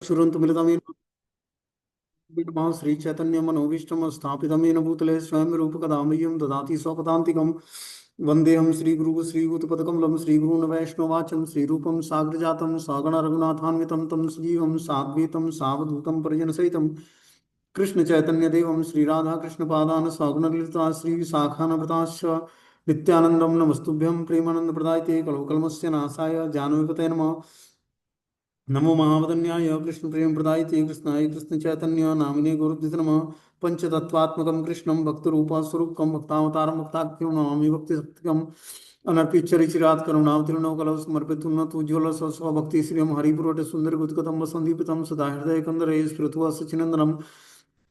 क्षुरन्तमिलितं येन विद्मः श्रीचैतन्यमनोभीष्टं स्थापितं येन भूतले स्वयं रूपकदा मह्यं ददाति स्वपदान्तिकं वन्देऽहं श्रीगुरुः श्रीयुतपदकमलं श्रीगुरून् वैष्णवाचं श्रीरूपं साग्रजातं सगण रघुनाथान्वितं तं सजीवं साद्वैतं सावधूतं परिजनसहितं कृष्णचैतन्यदेवं श्रीराधाकृष्णपादान् सगुणललिता श्रीशाखानवृताश्च नित्यानन्दं नमस्तुभ्यं प्रेमानन्दप्रदायते कलोकल्मस्य नाशाय जानवीपते नमः। नमो महावदन्याय कृष्ण प्रेम प्रदायते कृष्णाय कृष्ण चैतन्य नामिने गुरुद्वित नमः। पंचतत्वात्मकं कृष्णं भक्तरूप स्वरूपकं भक्तावतारं भक्ताख्यं नमामि भक्ति सत्यकम् अनर्पितरिचिरात् करुणावतीर्णो कलौ समर्पितुं न तु ज्वल स्वभक्ति श्रियं हरिपुरटे सुंदर गुदगतं वसंदीपितं सदा हृदय कंदरे स्फुरतु सचिनंदनम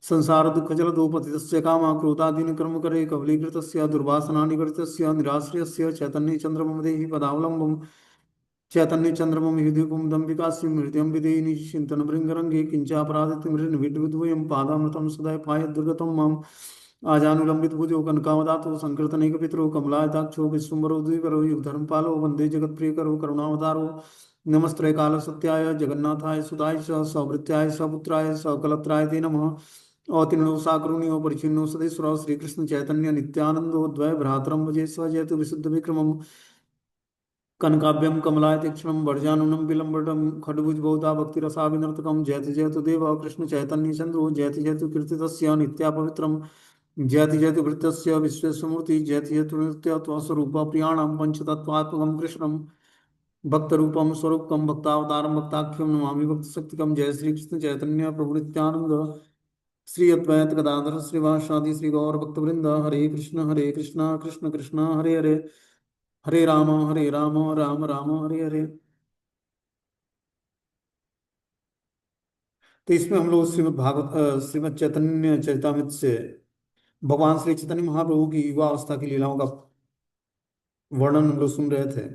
संसार दुःख जलदो पतितस्य कामा क्रोधादीन कर्म करे कबलीकृतस्य दुर्वासना निवर्तस्य निराश्रयस्य चैतन्य चंद्रमं देहि पदावलंबम् चैतन्य चंद्रमं हृदय कुमुदं विकास्यं हृदयं विदेहि निश्चिन्तन भृंगरंगे किंचापराधितमिरन् विद्वद्वयं पादामृतं सदा पाय दुर्गतं माम् आजानुलंबित भुजो कनकावदातो संकीर्तनैकपितरो कमलायताक्षो विश्वम्बरो द्विकरो युगधर्मपालो वन्दे जगत्प्रियकरो करुणावतारो नमस्ते काल सत्याय जगन्नाथाय सुदाय च सौभृत्याय सपुत्राय सकलत्राय ते नमः। अवतीर्णो साकरुण्यो परिचिन्नो सदेश्वर श्रीकृष्ण चैतन्य नित्यानंदो द्वय भ्रातरं भजे स्वजयतु विशुद्ध विक्रमम् कनकाभ्यं कमलायतीक्ष्णं वर्जानुनं विलम्बटं खड्गुज्बहुधा भक्तिरसाविनर्तकं जयति जयतु देव कृष्ण चैतन्य चन्द्रो जयति जयतु कीर्तितस्य नित्या पवित्रं जयति जयतु भृत्यस्य विश्वेशमूर्ति जयति जयतु नित्यत्वस्वरूप प्रियाणां पंचतत्त्वात्मकं कृष्णं भक्तरूपं स्वरूपकं भक्तावतारं भक्ताख्यं नमामि भक्तशक्तिकं जय श्री कृष्ण चैतन्य प्रभु नित्यानंद श्री अद्वैत गदाधर श्रीवासादि श्री गौर भक्तवृंद हरे कृष्ण कृष्ण कृष्ण हरे हरे हरे राम राम राम हरे हरे। तो इसमें हम लोग श्रीमद् चैतन्य चरितामृत से भगवान श्री चैतन्य महाप्रभु की युवा अवस्था की लीलाओं का वर्णन हम लोग सुन रहे थे।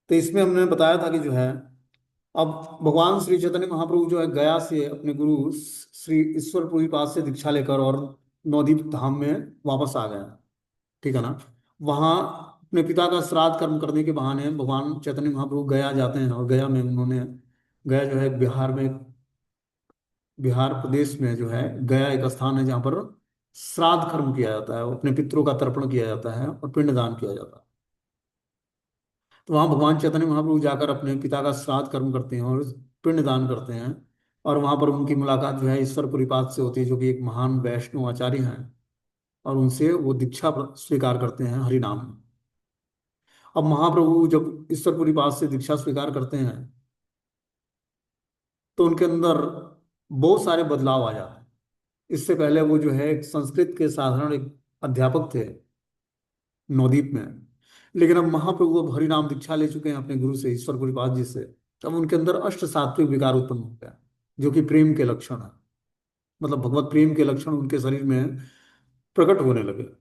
तो इसमें हमने बताया था कि जो है अब भगवान श्री चैतन्य महाप्रभु जो है गया से अपने गुरु श्री ईश्वरपुरी पास से दीक्षा लेकर और नवदीप धाम में वापस आ गए। ठीक है ना। वहाँ अपने पिता का श्राद्ध कर्म करने के बहाने भगवान चैतन्य महाप्रभु गया जाते हैं और गया में उन्होंने गया जो है बिहार में बिहार प्रदेश में जो है गया एक स्थान है जहाँ पर श्राद्ध कर्म किया जाता है अपने पितरों का तर्पण किया जाता है और पिंडदान किया जाता है। तो वहाँ भगवान चैतन्य महाप्रभु जाकर अपने पिता का श्राद्ध कर्म करते हैं और पिंडदान करते हैं। और वहाँ पर उनकी मुलाकात जो है ईश्वरपुरीपाद से होती है जो कि एक महान वैष्णव आचार्य हैं और उनसे वो दीक्षा स्वीकार करते हैं हरि नाम में। अब महाप्रभु जब ईश्वरपुरीपाद से दीक्षा स्वीकार करते हैं तो उनके अंदर बहुत सारे बदलाव आ जाते हैं। इससे पहले वो जो है एक संस्कृत के साधारण एक अध्यापक थे नवदीप में। लेकिन अब महाप्रभु अब हरि नाम दीक्षा ले चुके हैं अपने गुरु से ईश्वरपुरीपाद जी से। तब उनके अंदर अष्ट सात्विक विकार उत्पन्न हो गया जो कि प्रेम के लक्षण है। मतलब भगवत प्रेम के लक्षण उनके शरीर में प्रकट होने लगे।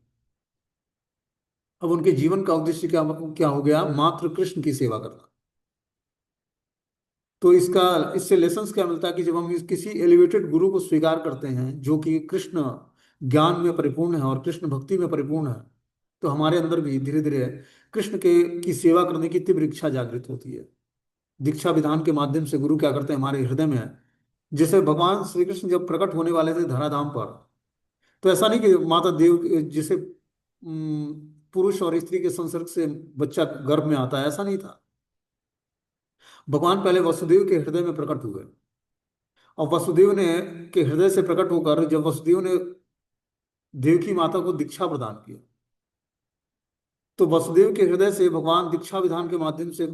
अब उनके जीवन का उद्देश्य क्या क्या हो गया मात्र कृष्ण की सेवा करना। तो इसका इससे लेसन्स क्या मिलता है कि जब हम किसी एलिवेटेड गुरु को स्वीकार करते हैं जो कि कृष्ण ज्ञान में परिपूर्ण है और कृष्ण भक्ति में परिपूर्ण है तो हमारे अंदर भी धीरे धीरे कृष्ण के की सेवा करने की तीव्र इच्छा जागृत होती है। दीक्षा विधान के माध्यम से गुरु क्या करते हैं हमारे हृदय में। जैसे भगवान श्री कृष्ण जब प्रकट होने वाले थे धराधाम पर तो ऐसा नहीं कि माता देव जैसे पुरुष और स्त्री के संसर्ग से बच्चा गर्भ में आता है ऐसा नहीं था। भगवान पहले वसुदेव के हृदय में प्रकट हुए और वसुदेव ने के हृदय से प्रकट होकर जब वसुदेव ने देवकी माता को दीक्षा प्रदान किया तो वसुदेव के हृदय से भगवान दीक्षा विधान के माध्यम से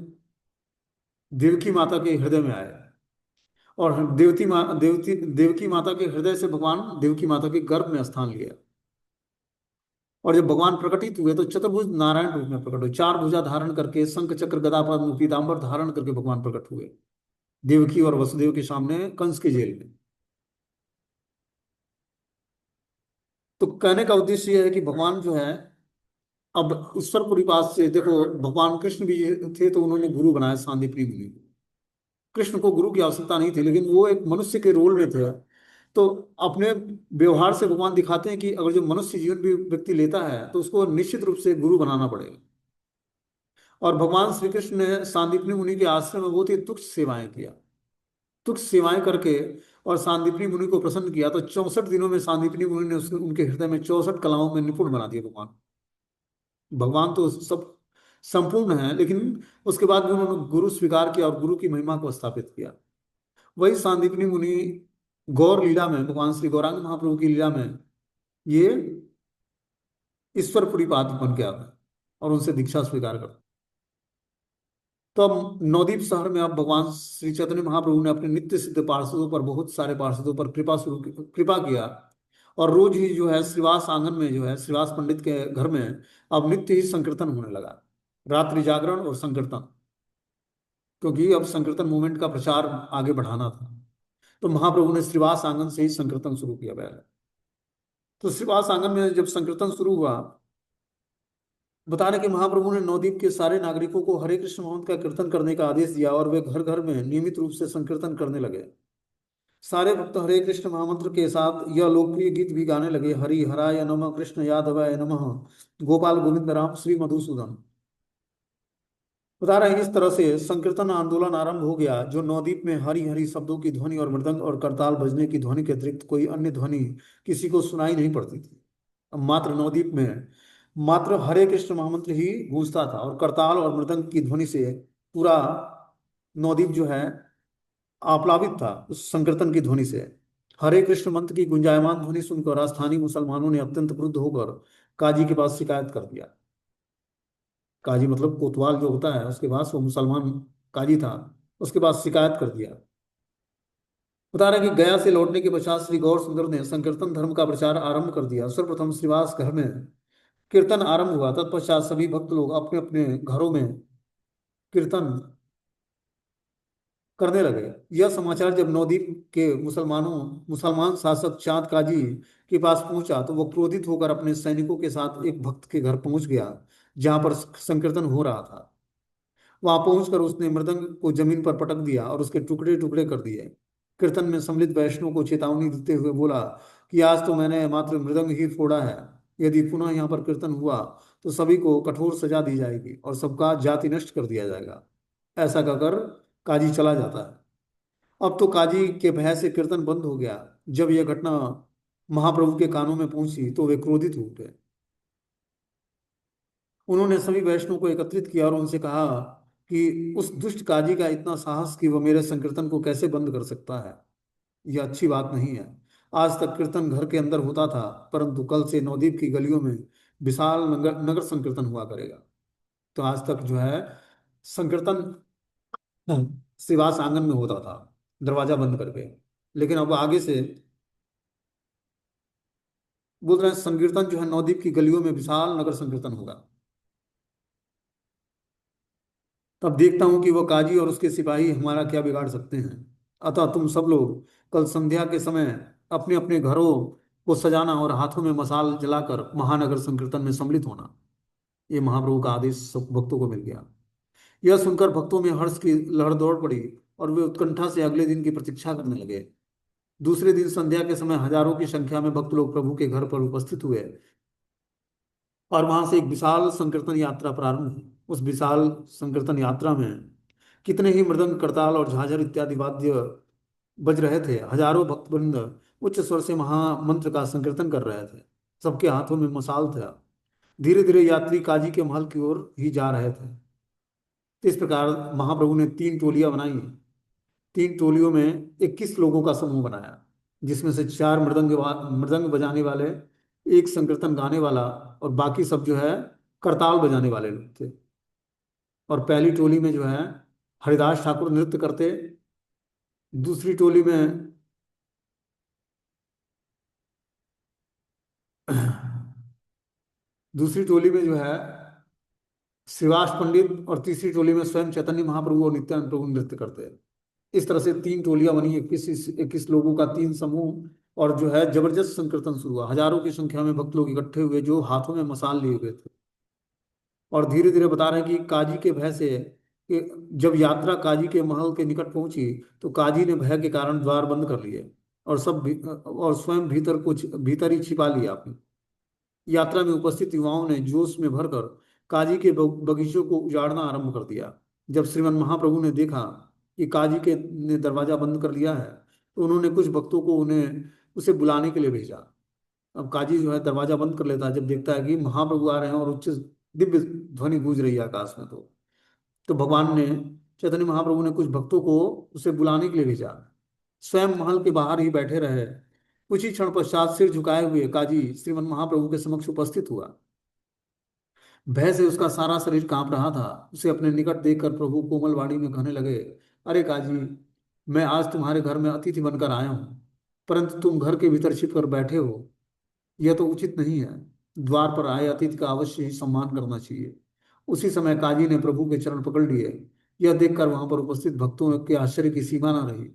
देवकी माता के हृदय में आए और देवकी माता के हृदय से भगवान देवकी माता के गर्भ में स्थान लिया। और जब भगवान प्रकटित हुए तो चतुर्भुज नारायण रूप में प्रकट हुए चार भुजा धारण करके शंख चक्र गदा पद्म पीताम्बर धारण करके भगवान प्रकट हुए देवकी और वसुदेव के सामने कंस के जेल में। तो कहने का उद्देश्य यह है कि भगवान जो है अब ईश्वरपुरी पास से देखो भगवान कृष्ण भी थे तो उन्होंने गुरु बनाया सांदीपनि मुनि को। कृष्ण को गुरु की आवश्यकता नहीं थी लेकिन वो एक मनुष्य के रोल में थे। तो अपने व्यवहार से भगवान दिखाते हैं कि अगर जो मनुष्य जीवन भी व्यक्ति लेता है तो उसको निश्चित रूप से गुरु बनाना पड़ेगा। और भगवान श्री कृष्ण ने सांदीपनि मुनि के आश्रम में बहुत ही तुच्छ सेवाएं किया। तुच्छ सेवाएं करके और सांदीपनी मुनि को प्रसन्न किया, तो 64 दिनों में सांदीपनी मुनि ने उनके हृदय में 64 कलाओं में निपुण बना दिया भगवान। भगवान तो सब संपूर्ण है, लेकिन उसके बाद भी उन्होंने गुरु स्वीकार किया और गुरु की महिमा को स्थापित किया। वही सांदीपनी मुनि गौर लीला में, भगवान श्री गौरांग महाप्रभु की लीला में, ये ईश्वर पाद बन के आते हैं और उनसे दीक्षा स्वीकार करते हैं। तो अब नवदीप शहर में अब भगवान श्री चैतन्य महाप्रभु ने अपने नित्य सिद्ध पार्षदों पर, बहुत सारे पार्षदों पर कृपा किया। और रोज ही जो है श्रीवास आंगन में, जो है श्रीवास पंडित के घर में, अब नित्य ही संकीर्तन होने लगा, रात्रि जागरण और संकीर्तन। क्योंकि अब संकीर्तन मूवमेंट का प्रचार आगे बढ़ाना था, तो महाप्रभु ने श्रीवास आंगन से ही संकीर्तन शुरू किया पहले। तो श्रीवास आंगन में जब संकीर्तन शुरू हुआ, बता रहे कि महाप्रभु ने नवद्वीप के सारे नागरिकों को हरे कृष्ण महामंत्र का कीर्तन करने का आदेश दिया और वे घर घर में नियमित रूप से संकीर्तन करने लगे। सारे भक्त हरे कृष्ण महामंत्र के साथ यह लोकप्रिय गीत भी गाने लगे, हरि हराय नमः, कृष्ण यादवाय नमः, गोपाल गोविंद राम श्री मधुसूदन। बता रहे हैं इस तरह से संकीर्तन आंदोलन आरंभ हो गया, जो नवद्वीप में हरि हरि शब्दों की ध्वनि और मृदंग और करताल बजने की ध्वनि के अतिरिक्त कोई अन्य ध्वनि किसी को सुनाई नहीं पड़ती थी। अब मात्र नवद्वीप में मात्र हरे कृष्ण महामंत्र ही गूंजता था, और करताल और मृदंग की ध्वनि से पूरा नवद्वीप जो है आप्लावित था उस संकीर्तन की ध्वनि से। हरे कृष्ण मंत्र की गुंजायमान ध्वनि सुनकर स्थानीय मुसलमानों ने अत्यंत क्रुद्ध होकर काजी के पास शिकायत कर दिया। काजी मतलब कोतवाल जो होता है, उसके पास वो मुसलमान काजी था, उसके पास शिकायत कर दिया। बता रहे हैं कि गया से लौटने के पश्चात श्री गौर सुंदर ने संकीर्तन धर्म का प्रचार आरंभ कर दिया। सर्वप्रथम श्रीवास घर में कीर्तन आरंभ हुआ, तत्पश्चात सभी भक्त लोग अपने अपने घरों में कीर्तन करने लगे। यह समाचार जब नवद्वीप के मुसलमान शासक चांद काजी के पास पहुंचा, तो वह क्रोधित होकर अपने सैनिकों के साथ एक भक्त के घर पहुंच गया जहां पर संकीर्तन हो रहा था। वहां पहुंचकर उसने मृदंग को जमीन पर पटक दिया और उसके टुकड़े टुकड़े कर दिए। कीर्तन में सम्मिलित वैष्णव को चेतावनी देते हुए बोला कि आज तो मैंने मात्र मृदंग ही फोड़ा है, यदि पुनः यहाँ पर कीर्तन हुआ तो सभी को कठोर सजा दी जाएगी और सबका जाति नष्ट कर दिया जाएगा। ऐसा कहकर काजी चला जाता है। अब तो काजी के भय से कीर्तन बंद हो गया। जब यह घटना महाप्रभु के कानों में पहुंची तो वे क्रोधित हो गए। उन्होंने सभी वैष्णव को एकत्रित किया और उनसे कहा कि उस दुष्ट काजी का इतना साहस कि वह मेरे संकीर्तन को कैसे बंद कर सकता है। यह अच्छी बात नहीं है। आज तक कीर्तन घर के अंदर होता था, परंतु कल से नवद्वीप की गलियों में विशाल नगर नगर संकीर्तन हुआ करेगा। तो आज तक जो है संकीर्तन श्रीवास आंगन में होता था, दरवाजा बंद करके। लेकिन अब आगे से बोल रहे हैं संकीर्तन जो है नवद्वीप की गलियों में विशाल नगर संकीर्तन होगा। तब देखता हूं कि वह काजी और उसके सिपाही हमारा क्या बिगाड़ सकते हैं। अतः तुम सब लोग कल संध्या के समय अपने अपने घरों को सजाना और हाथों में मसाल जलाकर महानगर संकीर्तन में सम्मिलित होना। ये महाप्रभु का आदेश सब भक्तों को मिल गया। यह सुनकर भक्तों में हर्ष की लहर दौड़ पड़ी और वे उत्कंठा से अगले दिन की प्रतीक्षा करने लगे। दूसरे दिन संध्या के समय हजारों की संख्या में भक्त लोग प्रभु के घर पर उपस्थित हुए और वहां से एक विशाल संकीर्तन यात्रा प्रारंभ हुई। उस विशाल संकीर्तन यात्रा में कितने ही मृदंग, करताल और झांझर इत्यादि वाद्य बज रहे थे। हजारों भक्तवृंद उच्च स्वर से महामंत्र का संकीर्तन कर रहे थे। सबके हाथों में मसाल था। धीरे धीरे यात्री काजी के महल की ओर ही जा रहे थे। इस प्रकार महाप्रभु ने 3 टोलियां बनाई। 3 टोलियों में 21 लोगों का समूह बनाया, जिसमें से 4 मृदंग बजाने वाले, एक संकीर्तन गाने वाला और बाकी सब जो है करताल बजाने वाले लोग थे। और पहली टोली में जो है हरिदास ठाकुर नृत्य करते। दूसरी टोली में दूसरी टोली में जो है श्रीवास पंडित, और तीसरी टोली में स्वयं चैतन्य महाप्रभु और नित्यानंद प्रभु नृत्य करते हैं। इस तरह से 3 टोलियां बनी, 21 लोगों का 3 समूह। और जो है जबरदस्त संकीर्तन शुरू हुआ। हजारों की संख्या में भक्त लोग इकट्ठे हुए जो हाथों में मसाल लिए हुए थे। और धीरे धीरे बता रहे हैं कि काजी के भय से, कि जब यात्रा काजी के महल के निकट पहुंची तो काजी ने भय के कारण द्वार बंद कर लिए और और स्वयं भीतर ही छिपा लिया अपने। यात्रा में उपस्थित युवाओं ने जोश में भरकर काजी के बगीचों को उजाड़ना आरंभ कर दिया। जब श्रीमन महाप्रभु ने देखा कि काजी के ने दरवाजा बंद कर दिया है, तो उन्होंने कुछ भक्तों को उन्हें उसे बुलाने के लिए भेजा। अब काजी जो है दरवाजा बंद कर लेता है जब देखता है कि महाप्रभु आ रहे हैं और उच्च दिव्य ध्वनि गूंज रही है आकाश में। तो भगवान ने, चैतन्य महाप्रभु ने कुछ भक्तों को उसे बुलाने के लिए भेजा। स्वयं महल के बाहर ही बैठे रहे। कुछ ही क्षण पश्चात सिर झुकाए हुए काजी श्रीमन महाप्रभु के समक्ष उपस्थित हुआ। भय से उसका सारा शरीर कांप रहा था। उसे अपने निकट देखकर प्रभु कोमल वाणी में कहने लगे, अरे काजी, मैं आज तुम्हारे घर में अतिथि बनकर आया हूँ, परंतु तुम घर के भीतर छिप कर बैठे हो। यह तो उचित नहीं है। द्वार पर आए अतिथि का अवश्य ही सम्मान करना चाहिए। उसी समय काजी ने प्रभु के चरण पकड़ लिए। यह देखकर वहां पर उपस्थित भक्तों के आश्चर्य की सीमा न रही।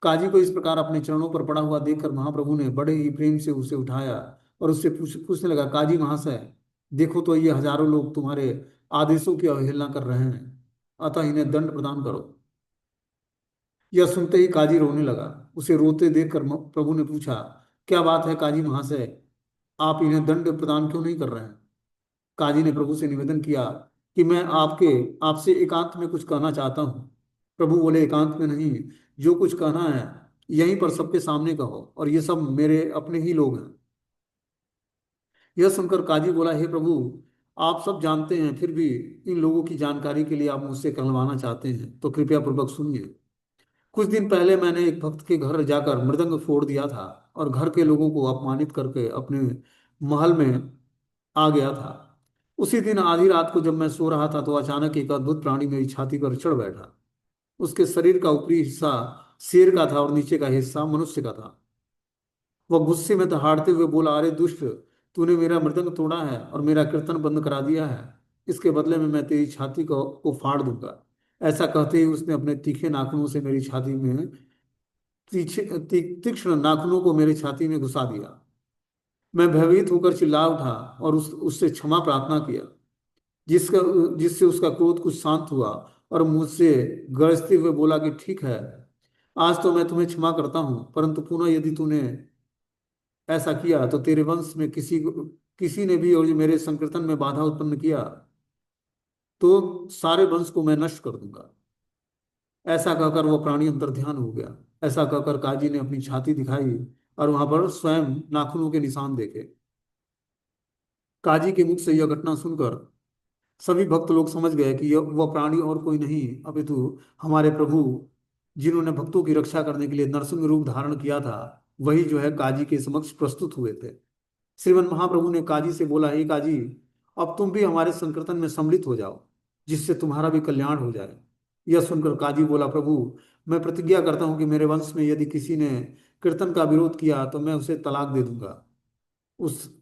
काजी को इस प्रकार अपने चरणों पर पड़ा हुआ देखकर महाप्रभु ने बड़े ही प्रेम से उसे उठाया और उससे पूछने लगा, काजी महाशय, देखो तो ये हजारों लोग तुम्हारे आदेशों की अवहेलना कर रहे हैं, अतः इन्हें दंड प्रदान करो। यह सुनते ही काजी रोने लगा। उसे रोते देखकर प्रभु ने पूछा, क्या बात है काजी महाशय, आप इन्हें दंड प्रदान क्यों नहीं कर रहे हैं? काजी ने प्रभु से निवेदन किया कि मैं आपके आपसे एकांत में कुछ कहना चाहता हूँ। प्रभु बोले, एकांत में नहीं, जो कुछ कहना है यहीं पर सबके सामने कहो, और ये सब मेरे अपने ही लोग हैं। यह सुनकर काजी बोला, हे प्रभु, आप सब जानते हैं, फिर भी इन लोगों की जानकारी के लिए आप मुझसे कहलवाना चाहते हैं, तो कृपया पूर्वक सुनिए। कुछ दिन पहले मैंने एक भक्त के घर जाकर मृदंग फोड़ दिया था और घर के लोगों को अपमानित करके अपने महल में आ गया था। उसी दिन आधी रात को जब मैं सो रहा था तो अचानक एक अद्भुत प्राणी मेरी छाती पर चढ़ बैठा। उसके शरीर का ऊपरी हिस्सा शेर का था और नीचे का हिस्सा मनुष्य का था। वह गुस्से में दहाड़ते हुए बोला, अरे दुष्ट, तूने मेरा मृदंग तोड़ा है और मेरा कीर्तन बंद करा दिया है। इसके बदले में मैं तेरी छाती को फाड़ दूंगा। ऐसा कहते ही उसने अपने तीखे नाखूनों से मेरी छाती में तीक्ष्ण नाखूनों को मेरी छाती में घुसा दिया। मैं भयभीत होकर चिल्ला उठा और उससे क्षमा प्रार्थना किया, जिसका जिससे उसका क्रोध कुछ शांत हुआ और मुझसे गरजते हुए बोला कि ठीक है, आज तो मैं तुम्हें क्षमा करता हूँ, परंतु पुनः यदि तूने ऐसा किया तो तेरे वंश में किसी ने भी और जो मेरे संकीर्तन में बाधा उत्पन्न किया तो सारे वंश को मैं नष्ट कर दूंगा। ऐसा कहकर वह प्राणी अंतर ध्यान हो गया। ऐसा कहकर काजी ने अपनी छाती दिखाई और वहां पर स्वयं नाखूनों के निशान देखे। काजी के मुख से यह घटना सुनकर सभी भक्त लोग समझ गए कि यह वह प्राणी और कोई नहीं अपितु हमारे प्रभु, जिन्होंने भक्तों की रक्षा करने के लिए नरसिंह रूप धारण किया था, वही जो है काजी के समक्ष प्रस्तुत हुए थे। श्रीमन महाप्रभु ने काजी से बोला, हे काजी, अब तुम भी हमारे संकीर्तन में सम्मिलित हो जाओ, जिससे तुम्हारा भी कल्याण हो जाए। यह सुनकर काजी बोला, प्रभु, मैं प्रतिज्ञा करता हूँ कि मेरे वंश में यदि किसी ने कीर्तन का विरोध किया तो मैं उसे तलाक दे दूंगा।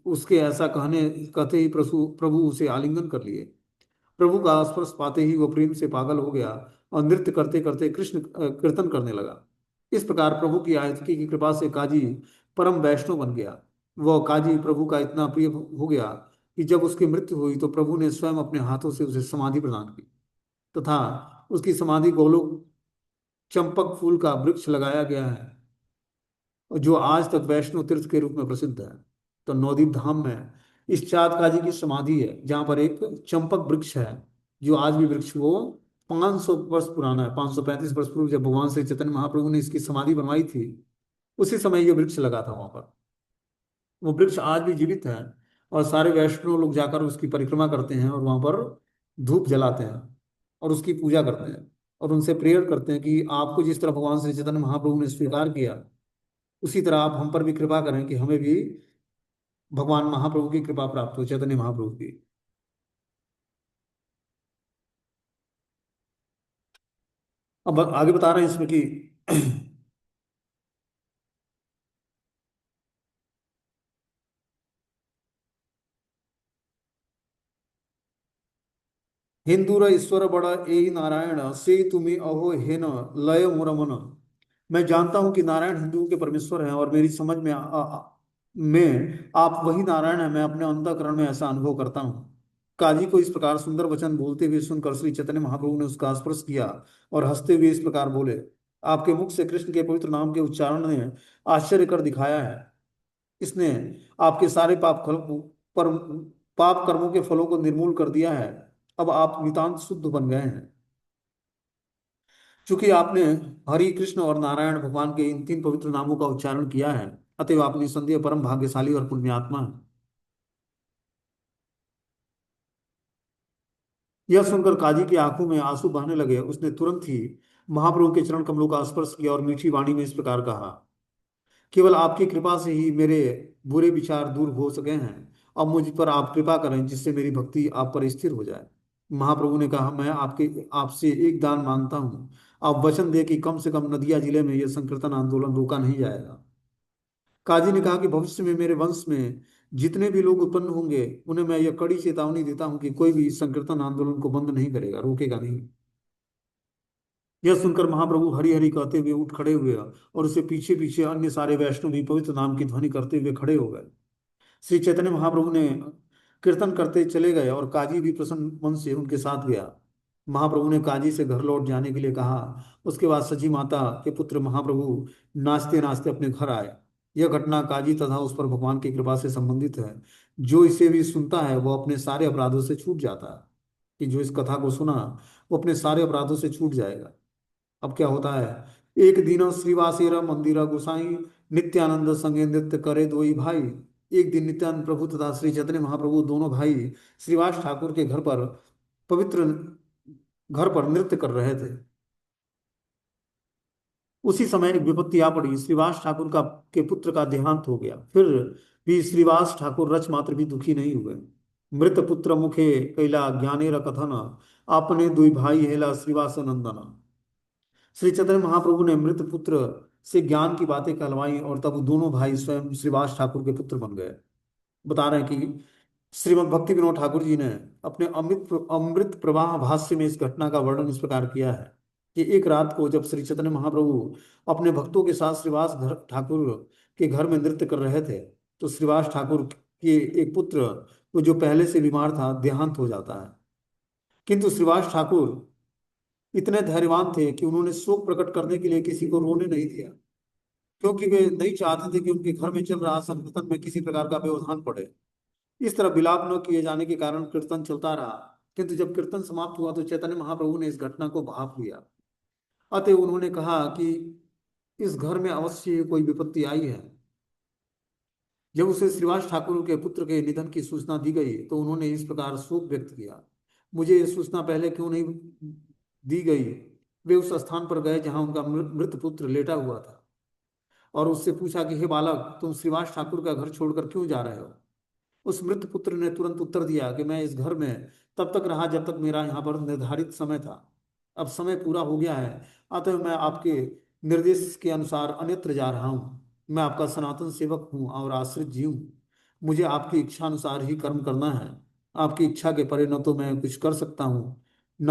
उसके ऐसा कहते ही प्रभु प्रभु उसे आलिंगन कर लिए। प्रभु का स्पर्श पाते ही वह प्रेम से पागल हो गया और नृत्य करते करते कृष्ण कीर्तन करने लगा। इस प्रकार प्रभु की आयतकी की कृपा से काजी परम वैष्णव बन गया। वह काजी प्रभु का इतना प्रिय हो गया कि जब उसकी मृत्यु हुई तो प्रभु ने स्वयं अपने हाथों से उसे समाधि प्रदान की तथा उसकी समाधि गोलोक चंपक फूल का वृक्ष लगाया गया है, जो आज तक वैष्णो तीर्थ के रूप में प्रसिद्ध है। तो नवदीप धाम में इस चाँद जी की समाधि है, जहाँ पर एक चंपक वृक्ष है, जो आज भी वृक्ष वो 500 वर्ष पुराना है। 535 वर्ष पूर्व जब भगवान श्री चैतन्य महाप्रभु ने इसकी समाधि बनवाई थी, उसी समय ये वृक्ष लगा था वहां पर। वो वृक्ष आज भी जीवित है और सारे वैष्णव लोग जाकर उसकी परिक्रमा करते हैं और वहां पर धूप जलाते हैं और उसकी पूजा करते हैं और उनसे प्रेयर करते हैं कि आपको जिस तरह भगवान श्री चैतन्य महाप्रभु ने स्वीकार किया, उसी तरह आप हम पर भी कृपा करें कि हमें भी भगवान महाप्रभु की कृपा प्राप्त हो, चैतन्य महाप्रभु की। अब आगे बता रहे हैं इसमें कि हिंदूर ईश्वर बड़ा ए नारायण से तुम्हें अहो हेन लय मुरमन। मैं जानता हूं कि नारायण हिंदुओं के परमेश्वर हैं और मेरी समझ में आप वही नारायण हैं। मैं अपने अंतःकरण में ऐसा अनुभव करता हूँ। काजी को इस प्रकार सुंदर वचन बोलते हुए सुनकर श्री चैतन्य महाप्रभु ने उसका स्पर्श किया और हंसते हुए इस प्रकार बोले, आपके मुख से कृष्ण के पवित्र नाम के उच्चारण ने आश्चर्य कर दिखाया है। इसने आपके सारे पर पाप कर्मों के फलों को निर्मूल कर दिया है। अब आप नितांत शुद्ध बन गए हैं। चूंकि आपने हरि कृष्ण और नारायण भगवान के इन तीन पवित्र नामों का उच्चारण किया है, अतएव आप निस्संदेह परम भाग्यशाली और पुण्यात्मा हैं। यह सुनकर काजी की आंखों में आंसू बहने लगे। उसने तुरंत ही महाप्रभु के चरण कमलों का स्पर्श किया और मीठी वाणी में इस प्रकार कहा, केवल आपकी कृपा से ही मेरे बुरे विचार दूर हो सके हैं। अब मुझ पर आप कृपा करें, जिससे मेरी भक्ति आप पर स्थिर हो जाए। महाप्रभु ने कहा, मैं आपके आपसे एक दान मांगता हूँ। आप वचन दे कि कम से कम नदिया जिले में यह संकीर्तन आंदोलन रोका नहीं जाएगा। काजी ने कहा कि भविष्य में मेरे वंश में जितने भी लोग उत्पन्न होंगे, उन्हें मैं यह कड़ी चेतावनी देता हूं कि कोई भी इस संकीर्तन आंदोलन को बंद नहीं करेगा, रोकेगा नहीं। यह सुनकर महाप्रभु हरि हरि कहते हुए उठ खड़े हुए और उसके पीछे पीछे अन्य सारे वैष्णव भी पवित्र नाम की ध्वनि करते हुए खड़े हो गए। श्री चैतन्य महाप्रभु ने कीर्तन करते चले गए और काजी भी प्रसन्न मन से उनके साथ गया। महाप्रभु ने काजी से घर लौट जाने के लिए कहा। उसके बाद सची माता के पुत्र महाप्रभु नाचते नाचते अपने घर आए। यह घटना काजी तथा उस पर भगवान की कृपा से संबंधित है। जो इसे भी सुनता है वो अपने सारे अपराधों से छूट जाता है। कि जो इस कथा को सुना, वो अपने सारे अपराधों से छूट जाएगा। अब क्या होता है, एक दिन श्रीवासेरा मंदिरा गोसाई नित्यानंद संगे नृत्य करे दोई भाई। एक दिन नित्यानंद प्रभु तथा श्री चैतन्य महाप्रभु दोनों भाई श्रीवास ठाकुर के पवित्र घर पर नृत्य कर रहे थे। उसी समय एक विपत्ति आ पड़ी। श्रीवास ठाकुर का के पुत्र का देहांत हो गया। फिर भी श्रीवास ठाकुर रच मात्र भी दुखी नहीं हुए। मृत पुत्र मुखे कैला ज्ञानेर कथन, आपने दुई भाई हेला श्रीवास नंदन। श्री चैतन्य महाप्रभु ने मृत पुत्र से ज्ञान की बातें कहलवाई और तब दोनों भाई स्वयं श्रीवास ठाकुर के पुत्र बन गए। बता रहे हैं कि श्रीमद् भक्ति विनोद ठाकुर जी ने अपने अमृत प्रवाह भाष्य में इस घटना का वर्णन इस प्रकार किया है कि एक रात को जब श्री चैतन्य महाप्रभु अपने भक्तों के साथ ठाकुर के घर में नृत्य कर रहे थे, तो श्रीवास ठाकुर के एक पुत्र वो जो पहले से बीमार था देहांत हो जाता है। किंतु श्रीवास ठाकुर इतने धैर्यवान थे कि उन्होंने शोक प्रकट करने के लिए किसी को रोने नहीं दिया, क्योंकि वे नहीं चाहते थे कि उनके घर में चल रहा संकीर्तन में किसी प्रकार का व्यवधान पड़े। इस तरह विलाप न किए जाने के कारण कीर्तन चलता रहा। किंतु जब कीर्तन समाप्त हुआ तो चैतन्य महाप्रभु ने इस घटना को भाप लिया। अतः उन्होंने कहा कि इस घर में अवश्य कोई विपत्ति आई है। जब उसे श्रीवास ठाकुर के पुत्र के निधन की सूचना दी गई तो उन्होंने इस प्रकार शोक व्यक्त किया, मुझे यह सूचना पहले क्यों नहीं दी गई। वे उस स्थान पर गए जहां उनका मृत पुत्र लेटा हुआ था और उससे पूछा कि हे बालक, तुम श्रीवास ठाकुर का घर छोड़कर क्यों जा रहे हो। उस मृत पुत्र ने तुरंत उत्तर दिया कि मैं इस घर में तब तक रहा जब तक मेरा यहाँ पर निर्धारित समय था। अब समय पूरा हो गया है, अतः मैं आपके निर्देश के अनुसार अन्यत्र जा रहा हूँ। मैं आपका सनातन सेवक हूँ और आश्रित जीव हूँ। मुझे आपकी इच्छा अनुसार ही कर्म करना है। आपकी इच्छा के परे न तो मैं कुछ कर सकता हूँ, न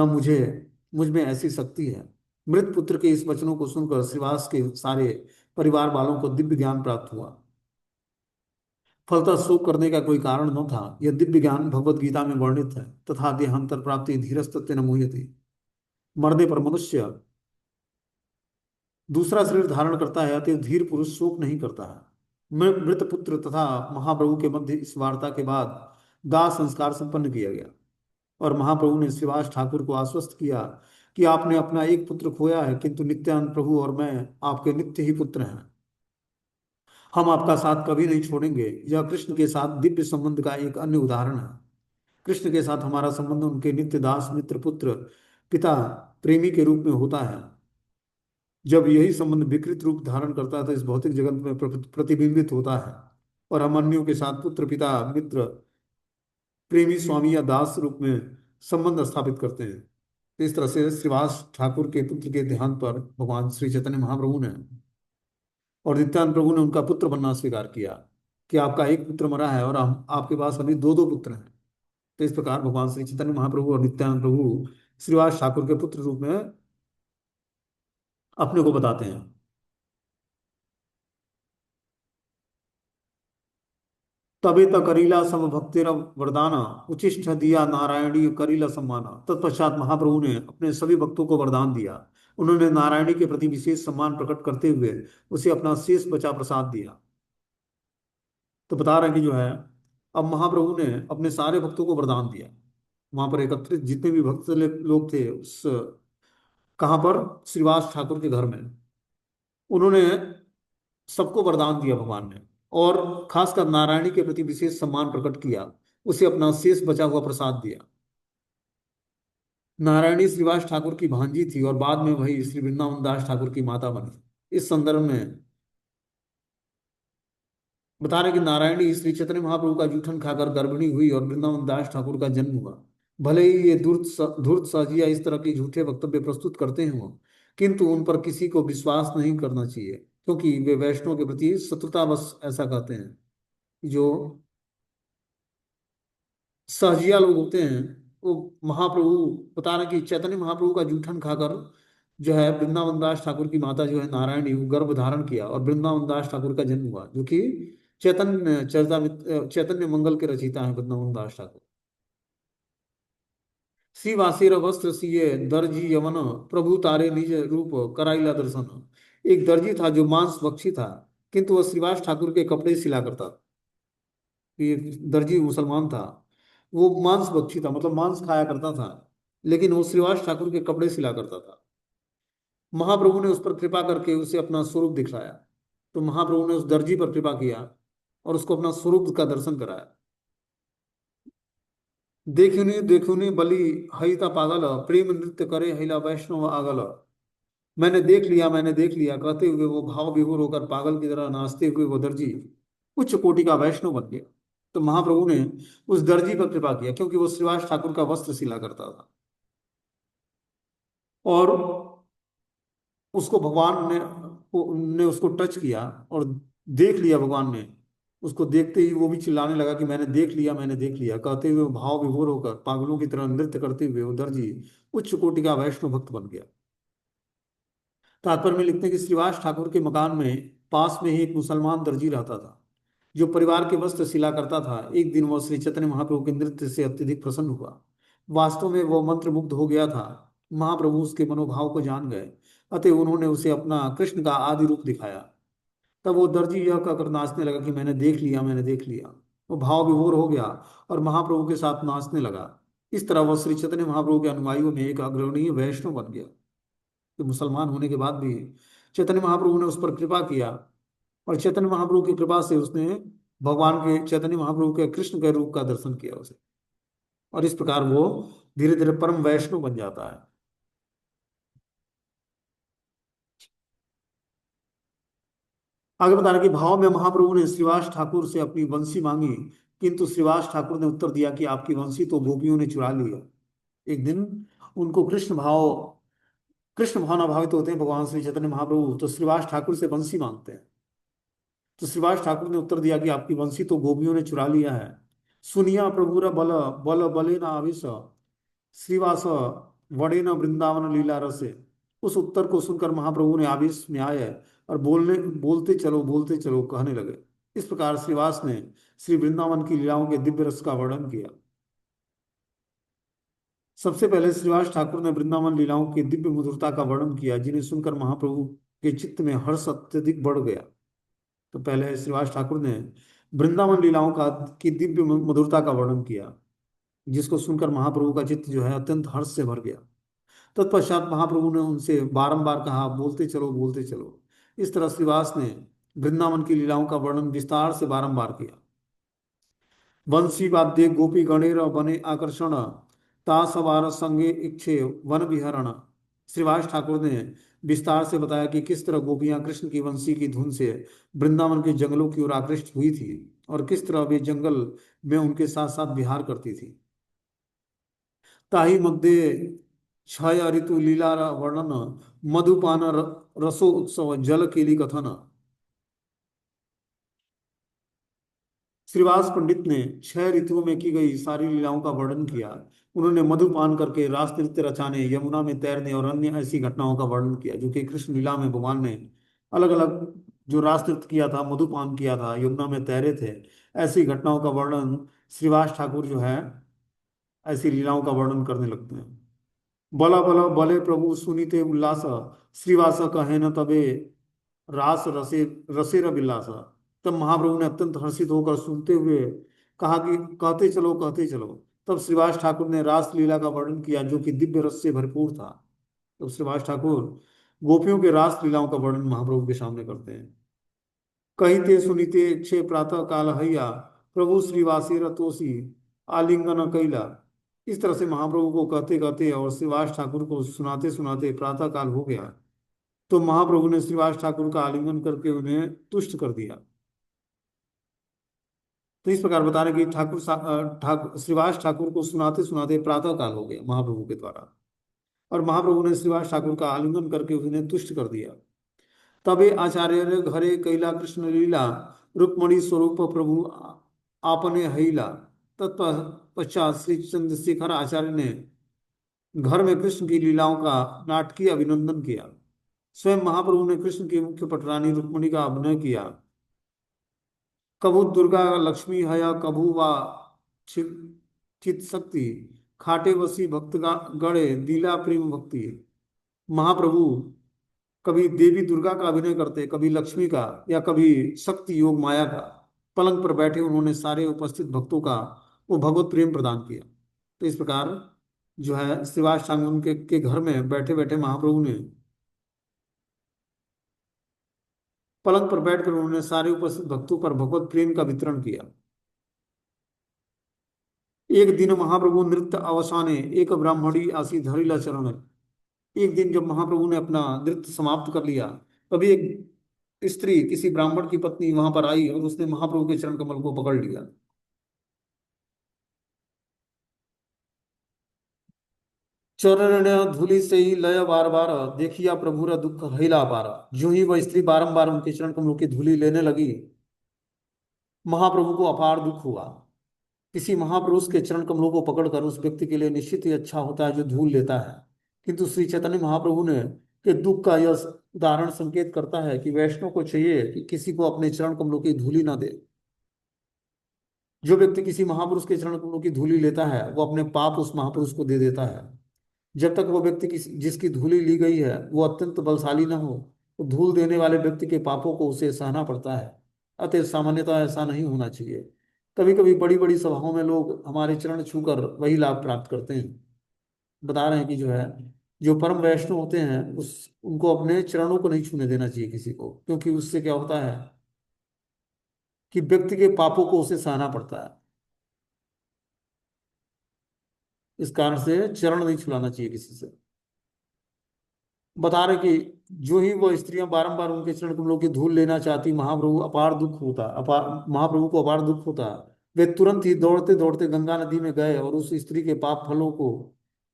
मुझ में ऐसी शक्ति है। मृत पुत्र के इस वचनों को सुनकर श्रीवास के सारे परिवार वालों को दिव्य ज्ञान प्राप्त हुआ। फलतः शोक करने का कोई कारण न था। यह दिव्य ज्ञान भगवत गीता में वर्णित है। तथा देहांतर प्राप्ति धीरस्तत्व न मुह्यते। मरने पर मनुष्य दूसरा शरीर धारण करता है, अतः धीर पुरुष शोक नहीं करता है। मृत पुत्र तथा महाप्रभु के मध्य इस वार्ता के बाद दाह संस्कार संपन्न किया गया और महाप्रभु ने श्रीवास ठाकुर को आश्वस्त किया कि आपने अपना एक पुत्र खोया है, किंतु नित्यानंद प्रभु और मैं आपके नित्य ही पुत्र हैं। हम आपका साथ कभी नहीं छोड़ेंगे। यह कृष्ण के साथ दिव्य संबंध का एक अन्य उदाहरण है। कृष्ण के साथ हमारा संबंध उनके नित्य दास मित्र पुत्र पिता प्रेमी के रूप में होता है। जब यही संबंध विकृत रूप धारण करता है तो इस भौतिक जगत में प्रतिबिंबित होता है और हम अन्यों के साथ पुत्र पिता मित्र प्रेमी स्वामी या दास रूप में संबंध स्थापित करते हैं। तो इस तरह से श्रीवास ठाकुर के पुत्र के देहांत पर भगवान श्री चैतन्य महाप्रभु ने और नित्यानंद प्रभु ने उनका पुत्र बनना स्वीकार किया कि आपका एक पुत्र मरा है और हम आपके पास अभी दो दो पुत्र हैं। तो इस प्रकार भगवान श्री चैतन्य महाप्रभु और नित्यानंद प्रभु श्रीवास ठाकुर के पुत्र रूप में अपने को बताते हैं। तबे त करीला सम भक्तेर वरदाना, उचिष्ठ दिया नारायणी करीला सम्माना। तत्पश्चात महाप्रभु ने अपने सभी भक्तों को वरदान दिया। उन्होंने नारायणी के प्रति विशेष सम्मान प्रकट करते हुए उसे अपना शेष बचा प्रसाद दिया। तो बता रहे हैं कि जो है, अब महाप्रभु ने अपने सारे भक्तों को वरदान दिया। वहां पर एकत्रित जितने भी भक्त लोग थे, उस कहाँ पर? श्रीवास ठाकुर के घर में। उन्होंने सबको वरदान दिया भगवान ने, और खासकर नारायणी के प्रति विशेष सम्मान प्रकट किया, उसे अपना शेष बचा हुआ प्रसाद दिया। नारायणी श्रीवास ठाकुर की भांजी थी, और बाद में वही श्री वृंदावन दास ठाकुर की माता बनी। इस संदर्भ में बता रहे कि नारायणी श्री चैतन्य महाप्रभु का जूठन खाकर गर्भिणी हुई और वृंदावन दास ठाकुर का जन्म हुआ। भले ही ये धूर्त साजिया इस तरह के झूठे वक्तव्य प्रस्तुत करते हैं वो, किंतु उन पर किसी को विश्वास नहीं करना चाहिए, क्योंकि वे वैष्णव के प्रति शत्रुता बस ऐसा कहते हैं। जो सहजिया लोग होते हैं, वो महाप्रभु बता रहे कि चैतन्य महाप्रभु का जूठन खाकर जो है वृंदावन दास ठाकुर की माता जो है नारायणी, वो गर्भ धारण किया और वृंदावन दास ठाकुर का जन्म हुआ, जो कि चैतन्य मंगल के रचयिता हैं वृंदावन दास ठाकुर। श्री वासिर वस्त्र सिए दर्जी यवन, प्रभु तारे निज रूप कराइला दर्शन। एक दर्जी था जो मांस भक्षी था, किंतु वह श्रीवास ठाकुर के कपड़े सिला करता था। ये दर्जी मुसलमान था, वो मांस भक्षी था, मतलब मांस खाया करता था, लेकिन वो श्रीवास ठाकुर के कपड़े सिला करता था। महाप्रभु ने उस पर कृपा करके उसे अपना स्वरूप दिखलाया। तो महाप्रभु ने उस दर्जी पर कृपा किया और उसको अपना स्वरूप का दर्शन कराया। देखुनी देखुनी बलि हईता पागल, प्रेम नृत्य करे हिला वैष्णव आगल। मैंने देख लिया कहते हुए वो भाव विभोर होकर पागल की तरह नाचते हुए वो दर्जी उच्च कोटि का वैष्णव बन गया। तो महाप्रभु ने उस दर्जी पर कृपा किया, क्योंकि वो श्रीवास ठाकुर का वस्त्र सिला करता था, और उसको भगवान ने उसको टच किया और देख लिया। भगवान ने उसको देखते ही वो भी चिल्लाने लगा कि मैंने देख लिया कहते हुए भाव विभोर होकर पागलों की तरह नृत्य करते हुए वो दर्जी उच्च कोटि का वैष्णव भक्त बन गया। तात्पर्य में लिखते हैं कि श्रीवास ठाकुर के मकान में पास में ही एक मुसलमान दर्जी रहता था, जो परिवार के वस्त्र सिला करता था। एक दिन वह श्री चैतन्य महाप्रभु के नृत्य से अत्यधिक प्रसन्न हुआ। वास्तव में वह मंत्रमुग्ध हो गया था। महाप्रभु उसके मनोभाव को जान गए, अतः उन्होंने उसे अपना कृष्ण का आदि रूप दिखाया। तब वो दर्जी यह कहकर नाचने लगा कि मैंने देख लिया। वो भाव विभोर हो गया और महाप्रभु के साथ नाचने लगा। इस तरह वह श्री चैतन्य महाप्रभु के अनुयायियों में एक अग्रणी वैष्णव बन गया, कि मुसलमान होने के बाद भी चैतन्य महाप्रभु ने उस पर कृपा किया, और चैतन्य महाप्रभु की कृपा से उसने भगवान के चैतन्य महाप्रभु के कृष्ण के रूप का दर्शन किया उसे, और इस प्रकार वो धीरे धीरे परम वैष्णव बन जाता है। आगे बता रहे कि भाव में महाप्रभु ने श्रीवास ठाकुर से अपनी वंशी मांगी, किंतु श्रीवास ठाकुर ने उत्तर दिया कि आपकी वंशी तो गोपियों ने चुरा ली है। एक दिन उनको कृष्ण भावनाभावित होते हैं भगवान श्री चैतन्य महाप्रभु, तो श्रीवास ठाकुर से वंशी मांगते हैं। तो श्रीवास ठाकुर ने उत्तर दिया कि आपकी वंशी तो गोपियों ने चुरा लिया है। सुनिया प्रभुर बल बल बले न आविश, श्रीवास वडे न वृंदावन लीला रसे। उस उत्तर को सुनकर महाप्रभु ने आवेश में आए और बोलते चलो कहने लगे। इस प्रकार श्रीवास ने श्री वृंदावन की लीलाओं के दिव्य रस का वर्णन किया। सबसे पहले श्रीवास ठाकुर ने वृंदावन लीलाओं की दिव्य मधुरता का वर्णन किया, जिन्हें सुनकर महाप्रभु के चित्त में हर्ष अत्यधिक बढ़ गया। तो पहले श्रीवास ठाकुर ने वृंदावन लीलाओं का की दिव्य मधुरता का वर्णन किया, जिसको सुनकर महाप्रभु का चित्त जो है अत्यंत हर्ष से भर गया। तत्पश्चात महाप्रभु ने उनसे बारंबार कहा, बोलते चलो। इस तरह श्रीवास ने वृंदावन की लीलाओं का वर्णन विस्तार से बारंबार किया। वंशी वाद्य गोपी गणेर बने आकर्षण, तासवार संगे इच्छे वन विहरण। श्रीवास ठाकुर ने विस्तार से बताया कि किस तरह गोपियां कृष्ण की वंशी की धुन से वृंदावन के जंगलों की ओर आकृष्ट हुई थी, और किस तरह वे जंगल में उनके साथ साथ विहार करती थी। ताही मध्य छाया ऋतु लीला वर्णन, मधुपान रसो उत्सव जल केली कथन। श्रीवास पंडित ने 6 ऋतुओं में की गई सारी लीलाओं का वर्णन किया। उन्होंने मधुपान करके रास नृत्य रचाने, यमुना में तैरने और अन्य ऐसी घटनाओं का वर्णन किया, जो कि कृष्ण लीला में भगवान ने अलग अलग जो रास नृत्य किया था, मधुपान किया था, यमुना में तैरे थे, ऐसी घटनाओं का वर्णन श्रीवास ठाकुर जो है ऐसी लीलाओं का वर्णन करने लगते हैं। बला बला बले प्रभु सुनीते उल्लास, श्रीवास कहे न तबे रास रसे रसेर विलास। तब महाप्रभु ने अत्यंत हर्षित होकर सुनते हुए कहा कि कहते चलो। तब श्रीवास ठाकुर ने रास लीला का वर्णन किया, जो कि दिव्य रस से भरपूर था। तो श्रीवास ठाकुर गोपियों के रास लीलाओं का वर्णन महाप्रभु के सामने करते हैं। कहिते सुनिते छे प्रातः काल हैया, प्रभु श्रीवासी रतोसी आलिंगन कैला। इस तरह से महाप्रभु को कहते कहते और श्रीवास ठाकुर को सुनाते सुनाते प्रातः काल हो गया। तो महाप्रभु ने श्रीवास ठाकुर का आलिंगन करके उन्हें तुष्ट कर दिया। तो इस प्रकार बता रहे कि ठाकुर श्रीवास ठाकुर को सुनाते सुनाते प्रातः काल हो गया महाप्रभु के द्वारा, और महाप्रभु ने श्रीवास ठाकुर का आलिंगन करके उन्हें तुष्ट कर दिया। तबे आचार्य घरे कैला कृष्ण लीला, रुक्मणी स्वरूप प्रभु आपने हैला। तत्पश्चात श्री चंद्रशेखर आचार्य ने घर में कृष्ण की लीलाओं का नाटकीय अभिनंदन किया। स्वयं महाप्रभु ने कृष्ण की मुख्य पटरानी रुक्मणी का अभिनय किया। कभू दुर्गा लक्ष्मी हया, कभू वा चित चित शक्ति, खाटे वसी भक्त गणे दीला प्रेम भक्ति। महाप्रभु कभी देवी दुर्गा का अभिनय करते, कभी लक्ष्मी का, या कभी शक्ति योग माया का। पलंग पर बैठे उन्होंने सारे उपस्थित भक्तों का वो भगवत प्रेम प्रदान किया। तो इस प्रकार जो है श्रीवास ठाकुर के घर में बैठे बैठे महाप्रभु ने पलंग पर बैठकर उन्होंने सारे उपस्थित भक्तों पर भगवत प्रेम का वितरण किया। एक दिन महाप्रभु नृत्य अवसाने एक ब्राह्मणी आसी धरिला चरण। एक दिन जब महाप्रभु ने अपना नृत्य समाप्त कर लिया, तभी एक स्त्री, किसी ब्राह्मण की पत्नी वहां पर आई और उसने महाप्रभु के चरण कमल को पकड़ लिया। चरण धूलि से ही लय बार बार, देखिया प्रभुरा दुख हईला पारा। जो ही वह स्त्री बारंबार उनके चरण कमलों की धूलि लेने लगी, महाप्रभु को अपार दुख हुआ। किसी महापुरुष के चरण कमलों को पकड़कर उस व्यक्ति के लिए निश्चित ही अच्छा होता है जो धूल लेता है, किंतु श्री चैतन्य महाप्रभु ने के दुख का यह उदाहरण संकेत करता है कि वैष्णव को चाहिए कि किसी को अपने चरण कमलों की धूलि ना दे। जो व्यक्ति किसी महापुरुष के चरण कमलों की धूलि लेता है वो अपने पाप उस महापुरुष को दे देता है। जब तक वो व्यक्ति जिसकी धूलि ली गई है वो अत्यंत बलशाली न हो, तो धूल देने वाले व्यक्ति के पापों को उसे सहना पड़ता है। अतः सामान्यतः ऐसा नहीं होना चाहिए। कभी कभी बड़ी बड़ी सभाओं में लोग हमारे चरण छूकर वही लाभ प्राप्त करते हैं। बता रहे हैं कि जो है, जो परम वैष्णव होते हैं उस उनको अपने चरणों को नहीं छूने देना चाहिए किसी को, क्योंकि उससे क्या होता है कि व्यक्ति के पापों को उसे सहना पड़ता है। इस कारण से चरण नहीं छुलाना चाहिए किसी से। बता रहे कि जो ही वो स्त्रियां बारंबार उनके चरण कमलों की धूल लेना चाहती, महाप्रभु अपार दुख होता, अपार महाप्रभु को अपार दुख होता। वे तुरंत ही दौड़ते दौड़ते गंगा नदी में गए और उस स्त्री के पाप फलों को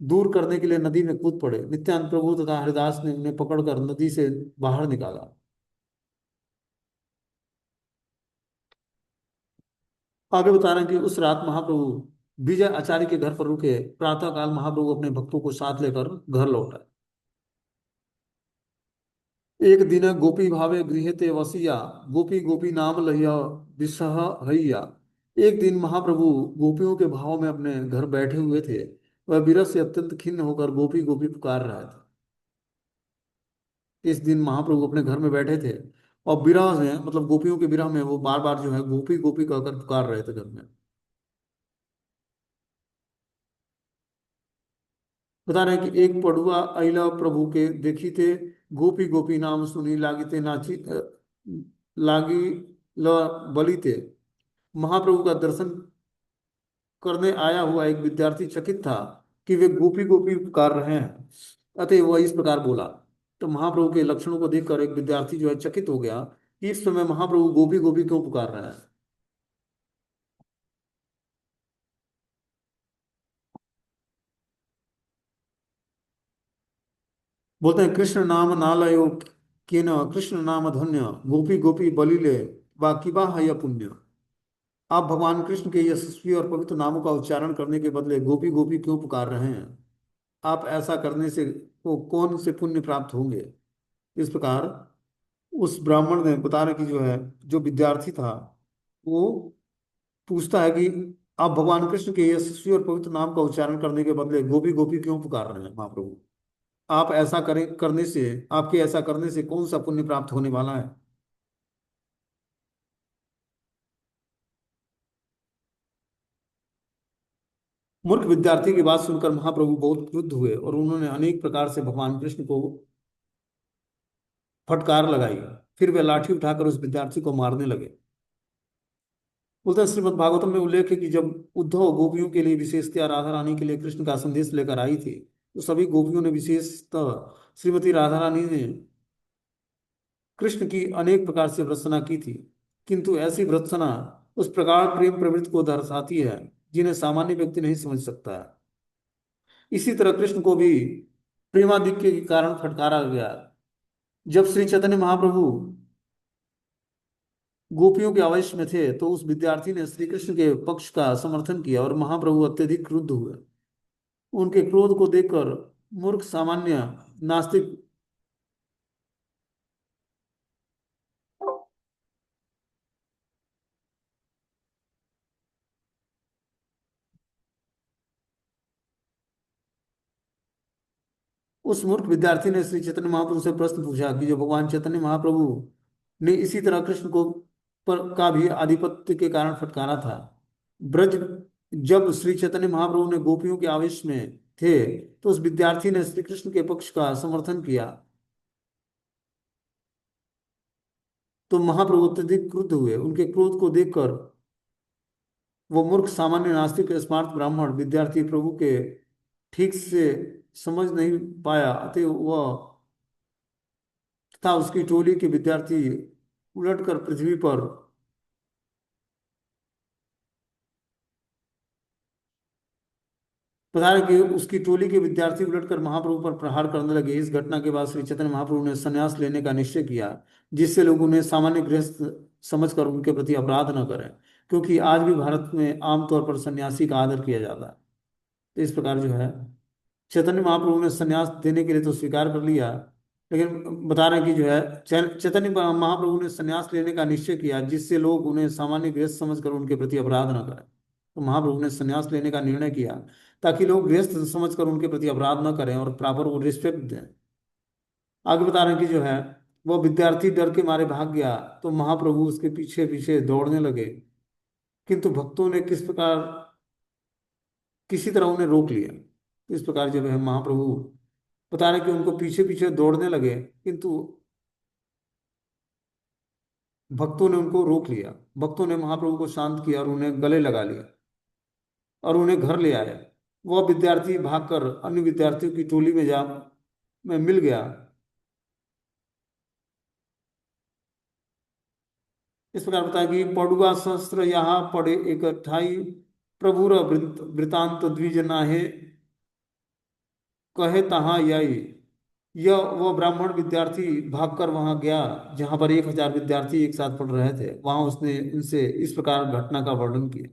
दूर करने के लिए नदी में कूद पड़े। नित्यानंद प्रभु तथा हरिदास ने उन्हें पकड़कर नदी से बाहर निकाला। आगे बता रहे हैं कि उस रात महाप्रभु विजय आचार्य के घर पर रुके। प्रातःकाल महाप्रभु अपने भक्तों को साथ लेकर घर लौट आए। एक दिन गोपी भावे गृह ते वसिया, गोपी गोपी नाम लह्य विसह हइया। एक दिन महाप्रभु गोपियों के भाव में अपने घर बैठे हुए थे। वह विरह से अत्यंत खिन्न होकर गोपी गोपी पुकार रहे थे। इस दिन महाप्रभु अपने घर में बैठे थे और विरह में, मतलब गोपियों के विरह में वो बार बार जो है गोपी गोपी कहकर पुकार रहे थे घर में। बता रहे हैं कि एक पड़ुआ अइला प्रभु के देखी थे, गोपी गोपी नाम सुनी लागिते नाची लागी ल बलिते। महाप्रभु का दर्शन करने आया हुआ एक विद्यार्थी चकित था कि वे गोपी गोपी पुकार रहे हैं। अतः वह इस प्रकार बोला। तो महाप्रभु के लक्षणों को देखकर एक विद्यार्थी जो है चकित हो गया कि इस समय महाप्रभु गोपी गोपी क्यों पुकार रहे हैं। बोलते हैं कृष्ण नाम नालयो केन, कृष्ण नाम धन्य, गोपी गोपी बलिले बाकी बा है पुण्य। आप भगवान कृष्ण के यशस्वी और पवित्र नामों का उच्चारण करने के बदले गोपी गोपी क्यों पुकार रहे हैं? आप ऐसा करने से को कौन से पुण्य प्राप्त होंगे? इस प्रकार उस ब्राह्मण ने बता रहे कि जो है, जो विद्यार्थी था वो पूछता है कि आप भगवान कृष्ण के यशस्वी और पवित्र नाम का उच्चारण करने के बदले गोपी गोपी क्यों पुकार रहे हैं महाप्रभु? आप ऐसा करें करने से, आपके ऐसा करने से कौन सा पुण्य प्राप्त होने वाला है? मूर्ख विद्यार्थी की बात सुनकर महाप्रभु बहुत क्रुद्ध हुए और उन्होंने अनेक प्रकार से भगवान कृष्ण को फटकार लगाई। फिर वे लाठी उठाकर उस विद्यार्थी को मारने लगे। बोलते हैं श्रीमद् भागवतम में उल्लेख है कि जब उद्धव गोपियों के लिए विशेषतया राधा रानी के लिए कृष्ण का संदेश लेकर आई थी, तो सभी गोपियों ने विशेषतः श्रीमती राधा रानी ने कृष्ण की अनेक प्रकार से भर्त्सना की थी। किंतु ऐसी भर्त्सना उस प्रकार प्रेम प्रवृत्ति को दर्शाती है जिन्हें सामान्य व्यक्ति नहीं समझ सकता है। इसी तरह कृष्ण को भी प्रेमाधिक्य के कारण फटकारा गया। जब श्री चैतन्य महाप्रभु गोपियों के आवेश में थे, तो उस विद्यार्थी ने श्री कृष्ण के पक्ष का समर्थन किया और महाप्रभु अत्यधिक क्रुद्ध हुए। उनके क्रोध को देखकर मूर्ख सामान्य नास्तिक उस मूर्ख विद्यार्थी ने श्री चैतन्य महाप्रभु से प्रश्न पूछा कि जो भगवान चैतन्य महाप्रभु ने इसी तरह कृष्ण को पर का भी आधिपत्य के कारण फटकारा था। ब्रज जब श्री चैतन्य महाप्रभु ने गोपियों के आवेश में थे, तो उस विद्यार्थी ने श्री कृष्ण के पक्ष का समर्थन किया, तो महाप्रभु अत्यधिक क्रुद्ध हुए। उनके क्रोध को देखकर वो मूर्ख सामान्य नास्तिक स्मार्ट ब्राह्मण विद्यार्थी प्रभु के ठीक से समझ नहीं पाया, अतः वह तथा उसकी टोली के विद्यार्थी उलटकर पृथ्वी पर बता रहे कि उसकी टोली के विद्यार्थी उलटकर महाप्रभु पर प्रहार करने लगे। इस घटना के बाद श्री चैतन्य महाप्रभु ने संन्यास लेने का निश्चय किया, जिससे लोग उन्हें सामान्य गृहस्थ समझकर उनके प्रति अपराध न करें, क्योंकि आज भी भारत में आमतौर पर सन्यासी का आदर किया जाता है। तो इस प्रकार जो है चैतन्य महाप्रभु ने संन्यास देने के लिए तो स्वीकार कर लिया, लेकिन बता रहे हैं कि जो है चैतन्य महाप्रभु ने संन्यास लेने का निश्चय किया, जिससे लोग उन्हें सामान्य गृहस्थ समझकर उनके प्रति अपराध न करें। तो महाप्रभु ने संन्यास लेने का निर्णय किया ताकि लोग गृहस्थ समझकर उनके प्रति अपराध न करें और प्रॉपर वो रिस्पेक्ट दें। आगे बता रहे हैं कि जो है वो विद्यार्थी डर के मारे भाग गया, तो महाप्रभु उसके पीछे पीछे दौड़ने लगे, किंतु भक्तों ने किसी तरह उन्हें रोक लिया। तो इस प्रकार जब है महाप्रभु बता रहे कि उनको पीछे पीछे दौड़ने लगे, किंतु भक्तों ने उनको रोक लिया। भक्तों ने महाप्रभु को शांत किया और उन्हें गले लगा लिया और उन्हें घर ले आया। वह विद्यार्थी भागकर अन्य विद्यार्थियों की टोली में मिल गया। इस प्रकार बताया कि पड़ुआ शस्त्र यहाँ पड़े एक ठाई, प्रभुर वृतांत द्विज नाहे, कहे तहाँ यही। यह वह ब्राह्मण विद्यार्थी भागकर वहां गया जहां पर 1,000 विद्यार्थी एक साथ पढ़ रहे थे। वहां उसने इनसे इस प्रकार घटना का वर्णन किया।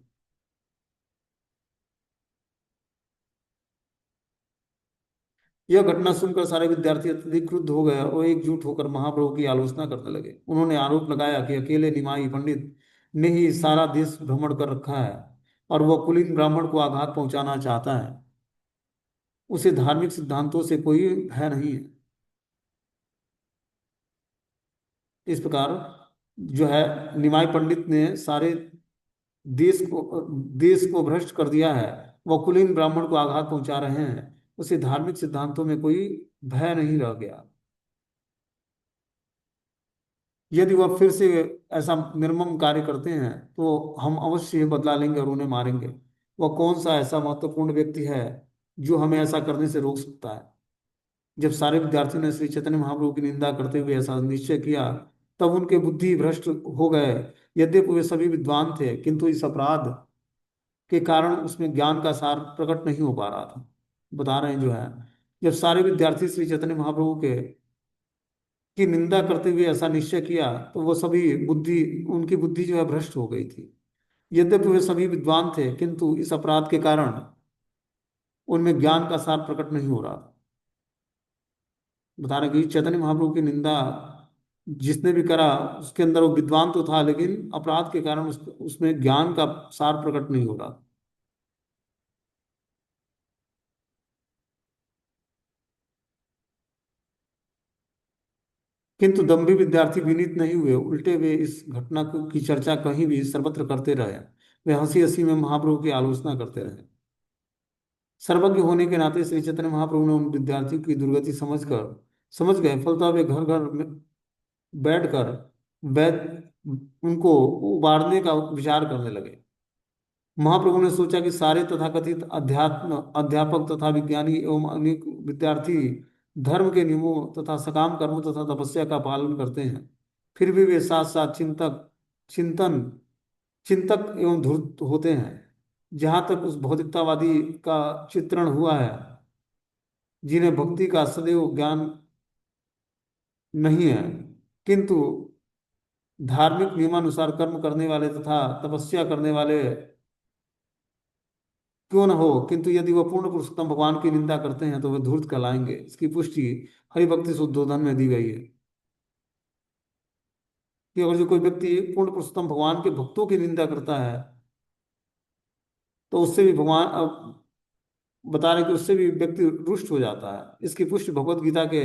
यह घटना सुनकर सारे विद्यार्थी अत्यधिक क्रुद्ध हो गए और एकजुट होकर महाप्रभु की आलोचना करने लगे। उन्होंने आरोप लगाया कि अकेले निमाई पंडित ने ही सारा देश भ्रमण कर रखा है और वह कुलीन ब्राह्मण को आघात पहुंचाना चाहता है। उसे धार्मिक सिद्धांतों से कोई भय नहीं है। इस प्रकार जो है निमाई पंडित ने सारे देश को भ्रष्ट कर दिया है। वह कुलीन ब्राह्मण को आघात पहुंचा रहे हैं। उसे धार्मिक सिद्धांतों में कोई भय नहीं रह गया। यदि वह फिर से ऐसा निर्मम कार्य करते हैं, तो हम अवश्य ही बदला लेंगे और उन्हें मारेंगे। वह कौन सा ऐसा महत्वपूर्ण व्यक्ति है जो हमें ऐसा करने से रोक सकता है। जब सारे विद्यार्थियों ने श्री चैतन्य महाप्रभु की निंदा करते हुए ऐसा निश्चय किया, तब उनके बुद्धि भ्रष्ट हो गए। यद्यपि वे सभी विद्वान थे, किंतु इस अपराध के कारण उसमें ज्ञान का सार प्रकट नहीं हो पा रहा था। बता रहे हैं जो है जब सारे विद्यार्थी श्री चैतन्य महाप्रभु के की निंदा करते हुए ऐसा निश्चय किया, तो वो सभी बुद्धि उनकी बुद्धि जो है भ्रष्ट हो गई थी। यद्यपि वे सभी विद्वान थे, किंतु इस अपराध के कारण उनमें ज्ञान का सार प्रकट नहीं हो रहा था। बता रहे कि चैतन्य महाप्रभु की निंदा जिसने भी करा, उसके अंदर वो विद्वान तो था, लेकिन अपराध के कारण उसमें ज्ञान का सार प्रकट नहीं हो रहा। किंतु दंभी विद्यार्थी विनीत नहीं हुए, उल्टे वे इस घटना की चर्चा कहीं भी सर्वत्र करते रहे। वे हंसी हंसी में महाप्रभु की आलोचना करते रहे। सर्वज्ञ होने के नाते श्री चैतन्य महाप्रभु ने उन विद्यार्थियों की दुर्गति समझ गए। फलतः वे घर घर में बैठकर वैद उनको उबारने का विचार करने लगे। महाप्रभु ने सोचा कि सारे तथाकथित अध्यापक तथा विज्ञानी एवं अनेक विद्यार्थी धर्म के नियमों तथा सकाम कर्म तथा तपस्या का पालन करते हैं, फिर भी वे साथ साथ चिंतन चिंतक एवं धूर्त होते हैं। जहाँ तक उस भौतिकतावादी का चित्रण हुआ है, जिन्हें भक्ति का सदैव ज्ञान नहीं है, किंतु धार्मिक नियमानुसार कर्म करने वाले तथा तपस्या करने वाले क्यों न हो, किंतु यदि वह पूर्ण पुरुषोत्तम भगवान की निंदा करते हैं तो वे धूर्त कहलाएंगे। इसकी पुष्टि हरिभक्ति शुद्धोधन में दी गई है कि अगर जो कोई व्यक्ति पूर्ण पुरुषोत्तम भगवान के भक्तों की निंदा करता है तो उससे भी भगवान अब बता रहे कि उससे भी व्यक्ति रुष्ट हो जाता है। इसकी पुष्टि भगवत गीता के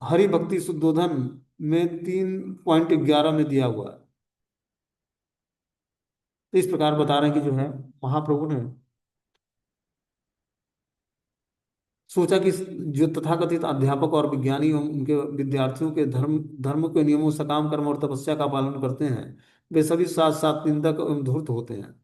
हरि भक्ति शुद्धोधन में 3.11 में दिया हुआ है। तो इस प्रकार बता रहे हैं कि जो है महाप्रभु ने सोचा कि जो तथाकथित अध्यापक और विज्ञानी एवं उनके विद्यार्थियों के धर्म धर्म के नियमों सकाम कर्म और तपस्या का पालन करते हैं, वे सभी साथ साथ निंदक एवं धूर्त होते हैं।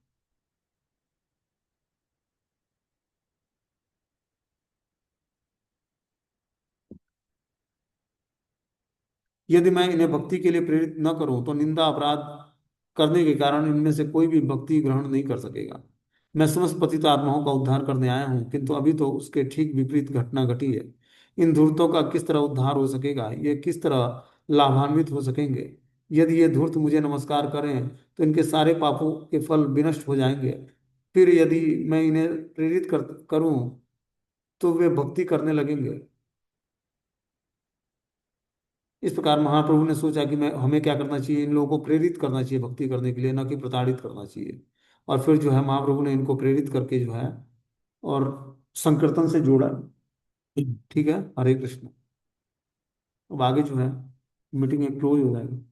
यदि मैं इन्हें भक्ति के लिए प्रेरित न करूं तो निंदा अपराध करने के कारण इनमें से कोई भी भक्ति ग्रहण नहीं कर सकेगा। मैं समस्त पतित आत्माओं का उद्धार करने आया हूं, किंतु अभी तो उसके ठीक विपरीत घटना घटी है। इन धूर्तों का किस तरह उद्धार हो सकेगा, ये किस तरह लाभान्वित हो सकेंगे। यदि ये धूर्त मुझे नमस्कार करें तो इनके सारे पापों के फल विनष्ट हो जाएंगे। फिर यदि मैं इन्हें प्रेरित करूं तो वे भक्ति करने लगेंगे। इस प्रकार महाप्रभु ने सोचा कि मैं हमें क्या करना चाहिए, इन लोगों को प्रेरित करना चाहिए भक्ति करने के लिए, न कि प्रताड़ित करना चाहिए। और फिर जो है महाप्रभु ने इनको प्रेरित करके जो है और संकीर्तन से जोड़ा। ठीक है, हरे कृष्ण। अब आगे जो है मीटिंग क्लोज हो जाएगी।